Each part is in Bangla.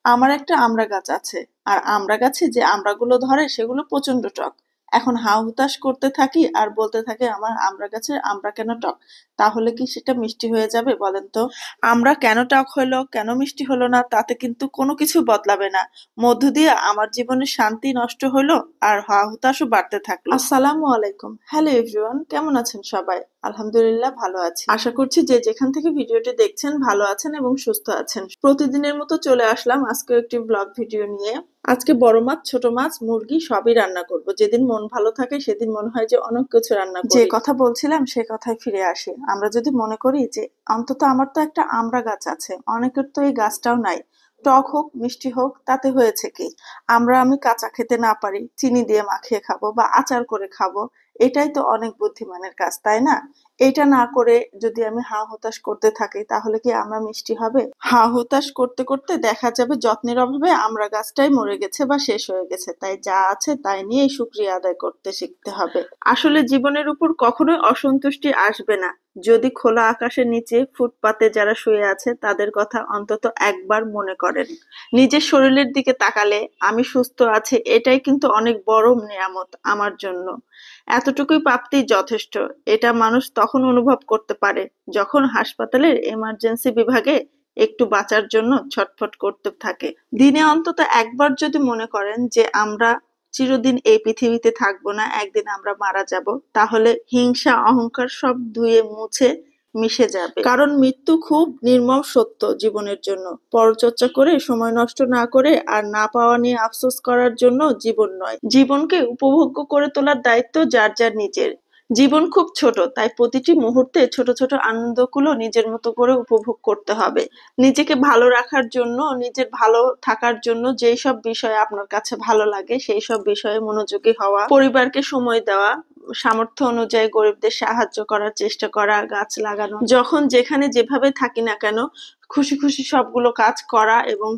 আমার একটা আমড়া গাছ আছে, আর আমড়া গাছে যে আমড়াগুলো ধরে সেগুলো প্রচন্ড টক। এখন হাউ হুতাশ করতে থাকি আর বলতে থাকি আমার আমড়া গাছের আমড়া কেন টক। তাহলে কি সেটা মিষ্টি হয়ে যাবে বলেন তো? আমড়া কেন টক হলো, কেন মিষ্টি হলো না, তাতে কিন্তু কোনো কিছু বদলাবে না। মধ্য দিয়ে আমার জীবনের শান্তি নষ্ট হলো, আর হাউ হুতাশও বাড়তে থাকলো। আসসালামু আলাইকুম, হ্যালো এভরিওয়ান, কেমন আছেন সবাই? আলহামদুলিল্লাহ ভালো আছি। আশা করছি যে যেখান থেকে ভিডিওটি দেখছেন ভালো আছেন এবং সুস্থ আছেন। প্রতিদিনের মতো চলে আসলাম আজকে একটি ব্লগ ভিডিও নিয়ে। আজকে বড় মাছ, ছোট মাছ, মুরগি সবই রান্না করব। যেদিন মন ভালো থাকে সেদিন মনে হয় যে অনেক কিছু রান্না করি। যে কথা বলছিলাম সে কথায় ফিরে আসি। আমরা যদি মনে করি যে অন্তত আমার তো একটা আমড়া গাছ আছে, অনেকের তো এই গাছটাও নাই। টক হোক মিষ্টি হোক তাতে হয়েছে কি? আমি কাঁচা খেতে না পারি, চিনি দিয়ে মাখিয়ে খাবো বা আচার করে খাবো, এটাই তো অনেক বুদ্ধিমানের কাজ, তাই না? এটা না করে যদি আমি হা হুতাশ করতে থাকি তাহলে কি আমরা মিষ্টি হবে? হা হুতাশ করতে করতে দেখা যাবে যত্নের অভাবে আমরা গাছটাই মরে গেছে বা শেষ হয়ে গেছে। তাই যা আছে তাই নিয়েই শুকরিয়া আদায় করতে শিখতে হবে। আসলে জীবনের উপর কখনোই অসন্তুষ্টি আসবে না যদি খোলা আকাশের নিচে ফুটপাতে যারা শুয়ে আছে তাদের কথা অন্তত একবার মনে করেন। নিজের শরীরের দিকে তাকালে আমি সুস্থ আছি, এটাই কিন্তু অনেক বড় নিয়ামত আমার জন্য। এতটুকুই প্রাপ্তিই যথেষ্ট। এটা মানুষ তখন অনুভব করতে পারে যখন হাসপাতালের এমার্জেন্সি বিভাগে একটু বাঁচার জন্য ছটফট করতে থাকে। দিনে অন্তত একবার যদি মনে করেন যে আমরা চিরদিন এই পৃথিবীতে থাকবো না, একদিন আমরা মারা যাব, তাহলে হিংসা অহংকার সব ধুয়ে মুছে মিশে যাবে। কারণ মৃত্যু খুব নির্মম সত্য জীবনের জন্য। পরচর্চা করে সময় নষ্ট না করে আর না পাওয়া নিয়ে আফসোস করার জন্য জীবন নয়। জীবনকে উপভোগ্য করে তোলার দায়িত্ব যার যার নিজের। জীবন খুব ছোট, তাই প্রতিটি মুহূর্তে ছোট ছোট আনন্দগুলো নিজের মতো করে উপভোগ করতে হবে। নিজেকে ভালো রাখার জন্য, নিজের ভালো থাকার জন্য যেই সব বিষয় আপনার কাছে ভালো লাগে সেই সব বিষয়ে মনোযোগী হওয়া, পরিবারকে সময় দেওয়া, সামর্থ্য অনুযায়ী গরিবদের সাহায্য করার চেষ্টা করা, গাছ লাগানো, যখন যেখানে যেভাবে থাকি না কেন খুশি খুশি সবগুলো কাজ করা এবং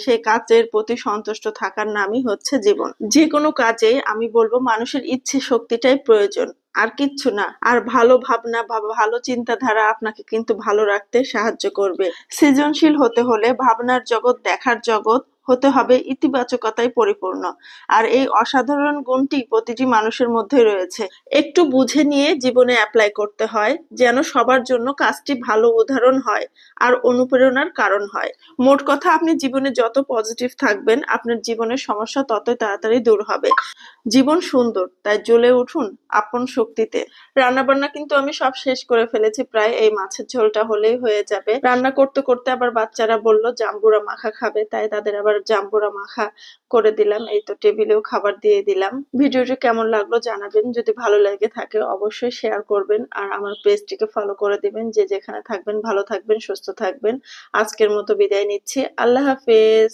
সেই কাজের প্রতি সন্তুষ্ট থাকার নামই হচ্ছে জীবন। যে কোনো কাজে আমি বলবো মানুষের ইচ্ছে শক্তিটাই প্রয়োজন, আর কিচ্ছু না। আর ভালো ভাবনা বা ভালো চিন্তাধারা আপনাকে কিন্তু ভালো রাখতে সাহায্য করবে। সৃজনশীল হতে হলে ভাবনার জগৎ, দেখার জগৎ হতে হবে ইতিবাচকতায় পরিপূর্ণ। আর এই অসাধারণ গুণটি প্রতিটি মানুষের মধ্যে রয়েছে। একটু বুঝে নিয়ে জীবনে অ্যাপ্লাই করতে হয় যেন সবার জন্য কাজটি ভালো উদাহরণ হয় আর অনুপ্রেরণার কারণ হয়। মোট কথা, আপনি জীবনে যত পজিটিভ থাকবেন আপনার জীবনের সমস্যা ততই তাড়াতাড়ি দূর হবে। জীবন সুন্দর, তাই জ্বলে উঠুন আপন শক্তিতে। রান্না বান্না কিন্তু আমি সব শেষ করে ফেলেছি প্রায়। এই মাছের ঝোলটা হলেই হয়ে যাবে। রান্না করতে করতে আবার বাচ্চারা বলল জাম্বুরা মাখা খাবে, তাই তাদের আবার জাম্বুরা মাখা করে দিলাম। এই তো টেবিলেও খাবার দিয়ে দিলাম। ভিডিওটি কেমন লাগলো জানাবেন। যদি ভালো লেগে থাকে অবশ্যই শেয়ার করবেন আর আমার পেজটিকে ফলো করে দিবেন। যে যেখানে থাকবেন ভালো থাকবেন, সুস্থ থাকবেন। আজকের মতো বিদায় নিচ্ছি। আল্লাহ হাফেজ।